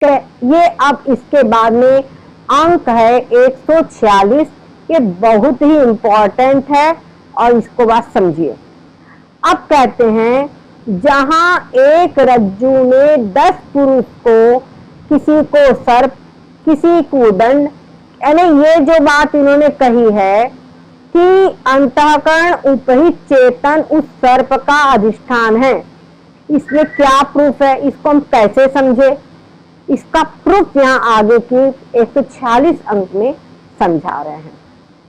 ये अब इसके बाद में अंक है 146। ये बहुत ही इंपॉर्टेंट है और इसको बात समझिए। अब कहते हैं जहां एक रज्जू में 10 पुरुष को, किसी को सर्प, किसी को दंड, यानी ये जो बात इन्होंने कही है कि अंतःकरण उपहित चेतन उस सर्प का अधिष्ठान है, इसमें क्या प्रूफ है, इसको हम कैसे समझे? इसका प्रूफ यहाँ आगे की 146 अंक में समझा रहे हैं।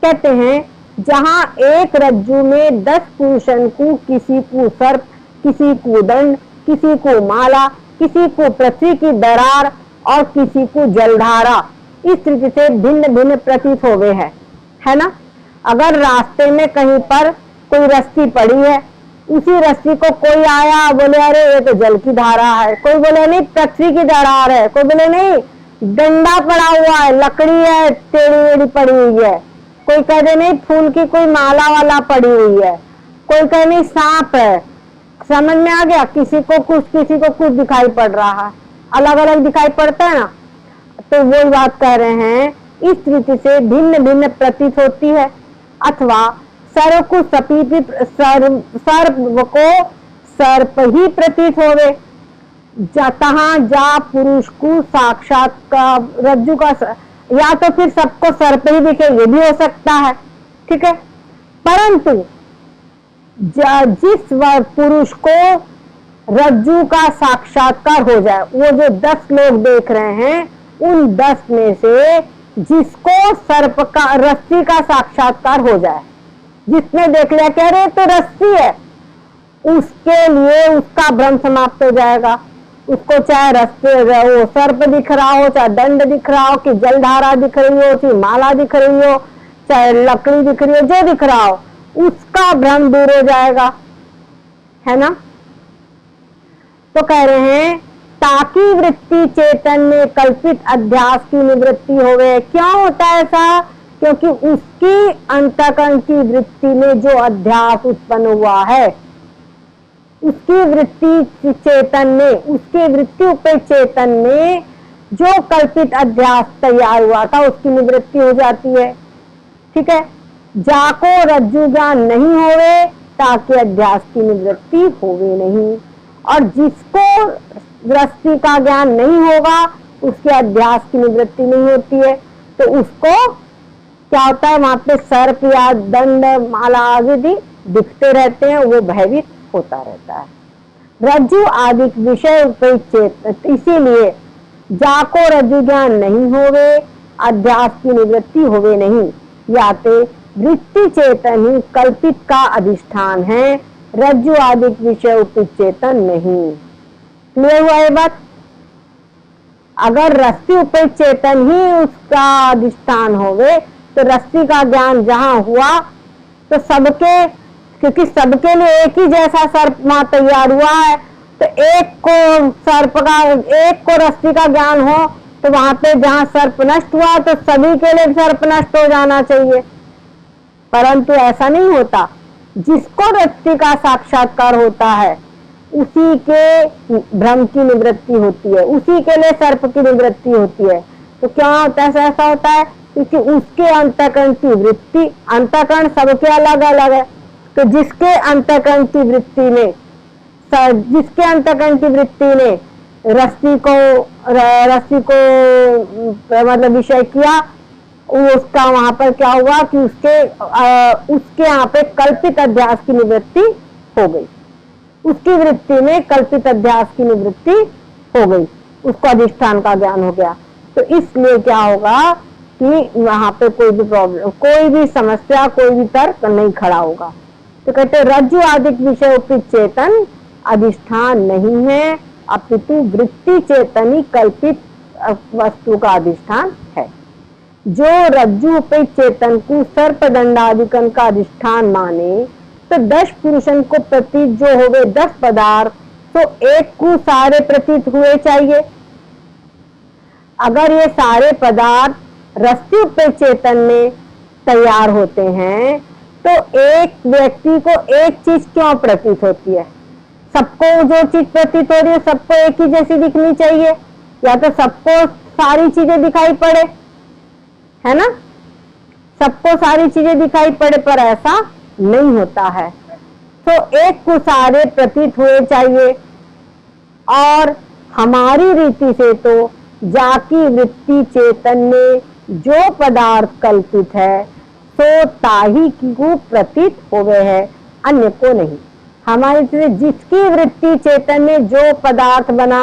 कहते हैं जहां एक रज्जु में 10 पुरुषन को, किसी को सर्प, किसी को दंड, किसी को माला, किसी को पृथ्वी की दरार और किसी को जलधारा, इस रीति से भिन्न भिन्न प्रतीत होवे है ना। अगर रास्ते में कहीं पर कोई रस्सी पड़ी है, उसी रस्सी को कोई आया बोले अरे ये तो जल की धारा है, कोई बोले नहीं पृथ्वी की दरार है, कोई बोले नहीं डंडा पड़ा हुआ है, लकड़ी है टेढ़ी वेढ़ी पड़ी हुई है, कोई कह दे नहीं फूल की कोई माला वाला पड़ी हुई है, कोई कह नहीं सांप है। समझ में आ गया? किसी को कुछ दिखाई पड़ रहा है, अलग अलग दिखाई पड़ता है ना। तो वो बात कह रहे हैं इस रीति से भिन्न भिन्न प्रतीत होती है। अथवा सर्प को सर्प ही प्रतीत होवे, जहाँ जा पुरुष को साक्षात का रज्जु का, या तो फिर सबको सर्प ही दिखे, ये भी हो सकता है, ठीक है। परंतु जिस पुरुष को रज्जु का साक्षात्कार हो जाए, वो जो 10 लोग देख रहे हैं उन 10 में से जिसको सर्प का, रस्सी का साक्षात्कार हो जाए, जिसने देख लिया कह रहे तो रस्सी है, उसके लिए उसका भ्रम समाप्त हो जाएगा। उसको चाहे रस्सी वो सर्प दिख रहा हो, चाहे दंड दिख रहा हो, कि जलधारा दिख रही हो, चाहे माला दिख रही हो, चाहे लकड़ी दिख रही हो, जो दिख रहा हो उसका भ्रम दूर हो जाएगा, है ना। तो कह रहे हैं ताकि वृत्ति चेतन में कल्पित अध्यास की निवृत्ति होवे। क्यों होता है ऐसा? क्योंकि उसकी अंतःकरण की वृत्ति में जो अध्यास उत्पन्न हुआ है, उसकी वृत्ति चेतन में, उसके वृत्ति उपेत चेतन में जो कल्पित अध्यास तैयार हुआ था उसकी निवृत्ति हो जाती है, ठीक है। जाको रज्जु ज्ञान नहीं होवे ताकि अध्यास की निवृत्ति होवे नहीं, और जिसको रस्सी का ज्ञान नहीं होगा उसके अध्यास की निवृत्ति नहीं होती है। तो उसको क्या होता है, वहां पे सर्प या दंड माला आदि दिखते रहते हैं, वो भयभीत होता रहता है। रज्जु आदि विषय उपेक्षित, इसीलिए जाको रज्जु ज्ञान नहीं होवे अध्यास की निवृत्ति होवे नहीं, याते वृत्ति चेतन ही कल्पित का अधिष्ठान है, रज्जु आदि विषय उपित चेतन नहीं। क्लियर हुआ ये बात? अगर रस्सी उपेत चेतन ही उसका अधिष्ठान होवे तो रस्सी का ज्ञान जहां हुआ तो सबके, क्योंकि सबके लिए एक ही जैसा सर्प वहां तैयार हुआ है, तो एक को सर्प का, एक को रस्सी का ज्ञान हो तो वहां पे जहां सर्प नष्ट हुआ तो सभी के लिए सर्प नष्ट हो जाना चाहिए। परंतु ऐसा नहीं होता, जिसको रस्सी का साक्षात्कार होता है उसी के भ्रम की निवृत्ति होती है, उसी के लिए सर्प की निवृत्ति होती है। तो क्या होता है? ऐसा होता है क्योंकि उसके अंतःकरण की वृत्ति, अंतःकरण सबके अलग अलग है, तो जिसके अंतःकरण की वृत्ति में, जिसके अंतःकरण की वृत्ति ने रस्सी को मतलब विषय किया, उसका वहां पर क्या हुआ कि उसके यहाँ पे कल्पित अध्यास की निवृत्ति हो गई, उसकी वृत्ति में कल्पित अध्यास की निवृत्ति हो गई, उसको अधिष्ठान का ज्ञान हो गया। तो इसलिए क्या होगा कि वहां पे कोई भी प्रॉब्लम, कोई भी समस्या, कोई भी तर्क नहीं खड़ा होगा। तो कहते रज्जु आदि विषय उपित चेतन अधिष्ठान नहीं है, अपितु वृत्ति चेतन ही कल्पित वस्तु का अधिष्ठान है। जो रज्जु उपेत चेतन को सर्प दंडादिकन का अधिष्ठान माने तो 10 पुरुषन को प्रतीत जो होवे 10 पदार्थ, तो एक को सारे प्रतीत हुए चाहिए। अगर ये सारे पदार्थ रस्सी उपेत चेतन में तैयार होते हैं तो एक व्यक्ति को एक चीज क्यों प्रतीत होती है? सबको जो चीज प्रतीत हो रही है सबको एक ही जैसी दिखनी चाहिए, या तो सबको सारी चीजें दिखाई पड़े, है ना, सबको सारी चीजें दिखाई पड़े, पर ऐसा नहीं होता है। तो एक को सारे प्रतीत हुए चाहिए। और हमारी रीति से तो जाकी वृत्ति चेतन में जो पदार्थ कल्पित है तो ताही को प्रतीत होवे है, अन्य को नहीं। हमारी रीति से जिसकी वृत्ति चेतन में जो पदार्थ बना,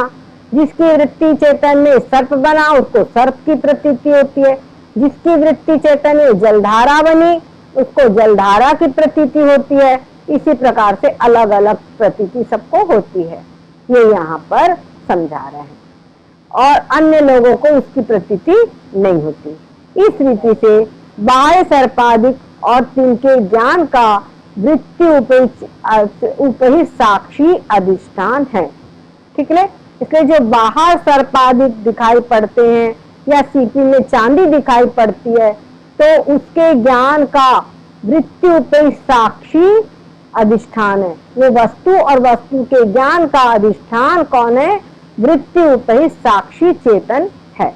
जिसकी वृत्ति चेतन में सर्प बना, उसको सर्प की प्रतीति होती है। जिसकी वृत्ति चेतन में जलधारा बनी, उसको जलधारा की प्रतीति होती है। इसी प्रकार से अलग अलग प्रतीति सबको होती है, ये यहाँ पर समझा रहे हैं। और अन्य लोगों को उसकी प्रतीति नहीं होती। इस रीति से बाह्य सर्पादिक और तिनके ज्ञान का वृत्ति उपहित साक्षी अधिष्ठान है। ठीक है, इसलिए जो बाहर सर्पादिक दिखाई पड़ते हैं या सीपी में चांदी दिखाई पड़ती है, तो उसके ज्ञान का वृत्ति उपहित साक्षी अधिष्ठान है। वो वस्तु और वस्तु के ज्ञान का अधिष्ठान कौन है? वृत्ति उपहित साक्षी चेतन है।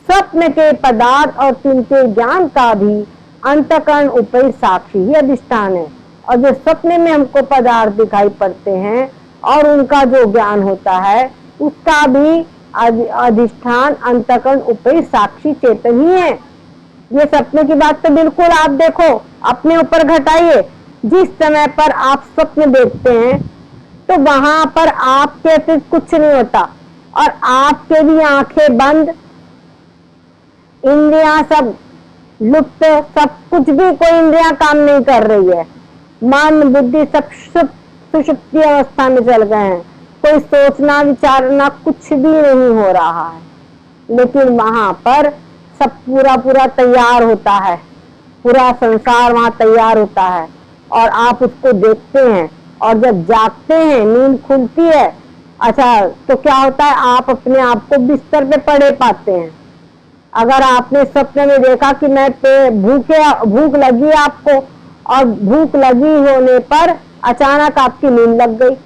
स्वप्न के पदार्थ और तिनके ज्ञान का भी अंतकरण उपहित साक्षी ही अधिष्ठान है। और जो स्वप्न में हमको पदार्थ दिखाई पड़ते हैं और उनका जो ज्ञान होता है, उसका भी अधिष्ठान अंतकरण उपहित साक्षी चेतन ही है। ये सपने की बात तो बिल्कुल आप देखो, अपने ऊपर घटाइए। जिस समय पर आप स्वप्न देखते हैं तो वहां पर आपके अतिरिक्त कुछ नहीं होता और आपके भी आंखें बंद, इंद्रियां सब लुप्त, सब कुछ भी कोई इंद्रियां काम नहीं कर रही है। मन बुद्धि सब सुषुप्ति अवस्था में चल गए हैं। कोई सोचना विचारना कुछ भी नहीं हो रहा है, लेकिन वहां पर सब पूरा तैयार होता है, पूरा संसार वहां तैयार होता है और आप उसको देखते हैं। और जब जागते हैं, नींद खुलती है, अच्छा तो क्या होता है, आप अपने आप को बिस्तर पे पड़े पाते हैं। अगर आपने सपने में देखा कि मैं भूख लगी आपको, और भूख लगी होने पर अचानक आपकी नींद लग गई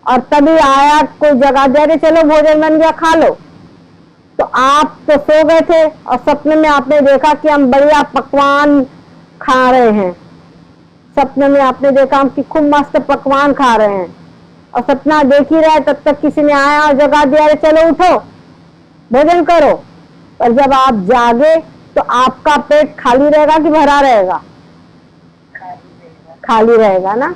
और तभी आया कोई जगह दे रहे, चलो भोजन बन गया खा लो, तो आप तो सो गए थे और सपने में आपने देखा कि हम बढ़िया पकवान खा रहे हैं। सपने में आपने देखा हम कि खूब मस्त पकवान खा रहे हैं और सपना देख ही रहे, तब तक किसी ने आया और जगह दिया, चलो उठो भोजन करो। और जब आप जागे तो आपका पेट खाली रहेगा कि भरा रहेगा? खाली रहेगा ना।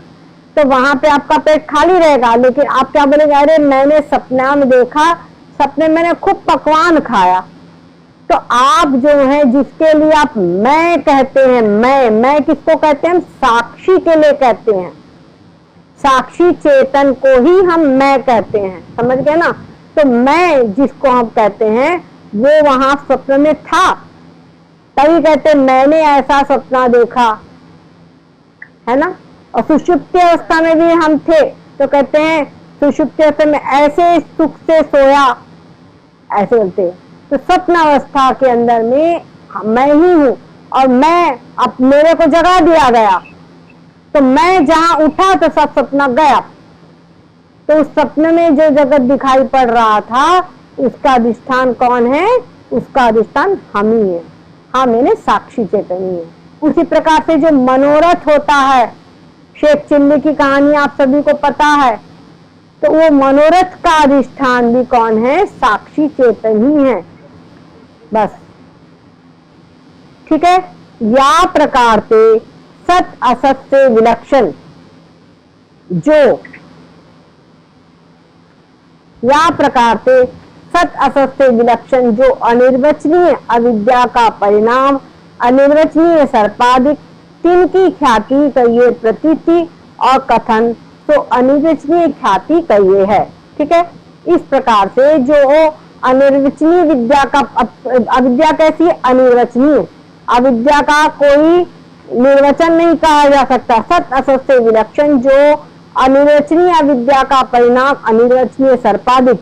तो वहां पे आपका पेट खाली रहेगा, लेकिन आप क्या बोलेंगे, अरे मैंने सपना में देखा, सपने मैंने खूब पकवान खाया। तो आप जो है जिसके लिए आप मैं कहते हैं, मैं किसको कहते हैं? साक्षी के लिए कहते हैं। साक्षी चेतन को ही हम मैं कहते हैं, समझ गए ना। तो मैं जिसको हम कहते हैं वो वहां स्वप्न में था, तभी कहते मैंने ऐसा सपना देखा, है ना। और सुषुप्ति अवस्था में भी हम थे तो कहते हैं सुषुप्ति अवस्था में ऐसे सुख से सोया, ऐसे बोलते हैं। तो स्वप्न अवस्था के अंदर में मैं ही हूँ और मैं अब मेरे को जगा दिया गया, तो मैं जहां उठा तो सब सपना गया। तो उस सपने में जो जगत दिखाई पड़ रहा था उसका अधिष्ठान कौन है? उसका अधिष्ठान हम ही है। हाँ, मैंने साक्षी चेतनी है। उसी प्रकार से जो मनोरथ होता है, शेख चिल्ली की कहानी आप सभी को पता है, तो वो मनोरथ का अधिष्ठान भी कौन है? साक्षी चेतन ही है, बस। ठीक है। या प्रकार से सत असत से विलक्षण जो, या प्रकार से सत असत से विलक्षण जो अनिर्वचनीय अविद्या का परिणाम, अनिर्वचनीय सर्पादिक, तिनकी ख्याति कहिए प्रतीति और कथन, तो अनिर्वचनीय ख्याति कहिए है। ठीक है। इस प्रकार से जो अनिर्वचनीय विद्या का, अविद्या कैसी है? अनिर्वचनीय। अविद्या का कोई निर्वचन नहीं कहा जा सकता। सत असत से विलक्षण जो अनिर्वचनीय अविद्या का परिणाम, अनिर्वचनीय सर्पादिक,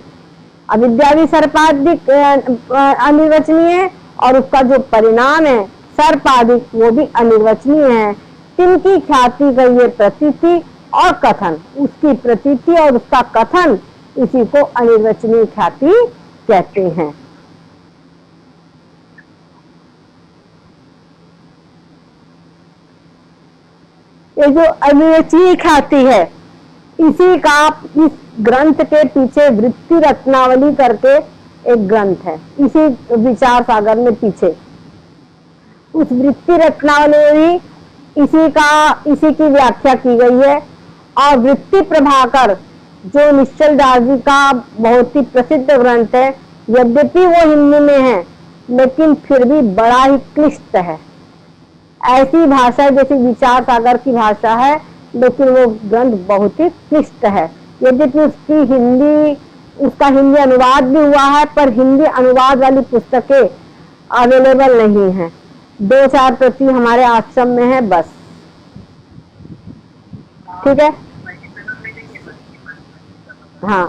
अविद्या भी सर्पादिक अनिर्वचनीय है और उसका जो परिणाम है सर्पादिक वो भी अनिर्वचनीय है। तिनकी ख्याति कहिए प्रतीति और कथन, उसकी प्रतीति और उसका कथन इसी को अनिर्वचनीय ख्याति कहते हैं। ये जो अनिर्वचनीय ख्याति है, इसी का इस ग्रंथ के पीछे वृत्ति रत्नावली करके एक ग्रंथ है, इसी विचार सागर में पीछे उस वृत्ति रत्नावली इसी की व्याख्या की गई है। और वृत्ति प्रभाकर जो निश्चल दास जी का बहुत ही प्रसिद्ध ग्रंथ है, यद्यपि वो हिंदी में है लेकिन फिर भी बड़ा ही क्लिष्ट है। ऐसी भाषा जैसे विचार सागर की भाषा है, लेकिन वो ग्रंथ बहुत ही क्लिष्ट है। यद्यपि उसका हिंदी अनुवाद भी हुआ है, पर हिंदी अनुवाद वाली पुस्तकें अवेलेबल नहीं है। 2-4 प्रति हमारे आश्रम में है बस। ठीक है, हाँ।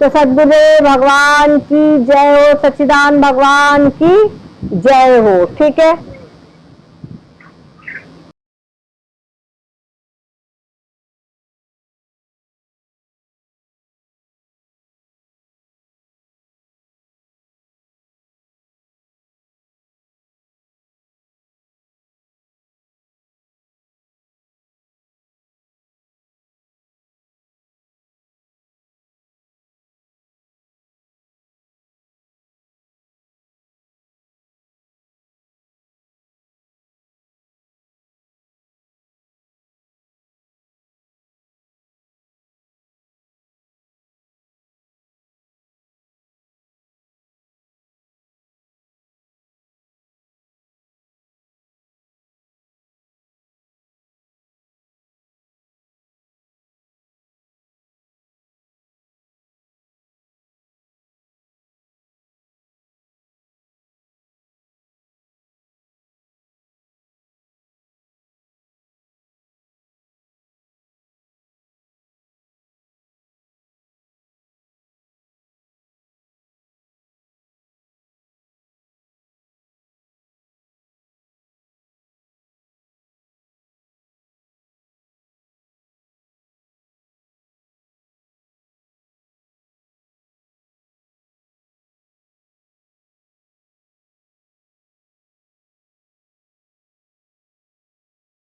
तो सद्गुरुदेव भगवान की जय हो, सच्चिदानंद भगवान की जय हो। ठीक है।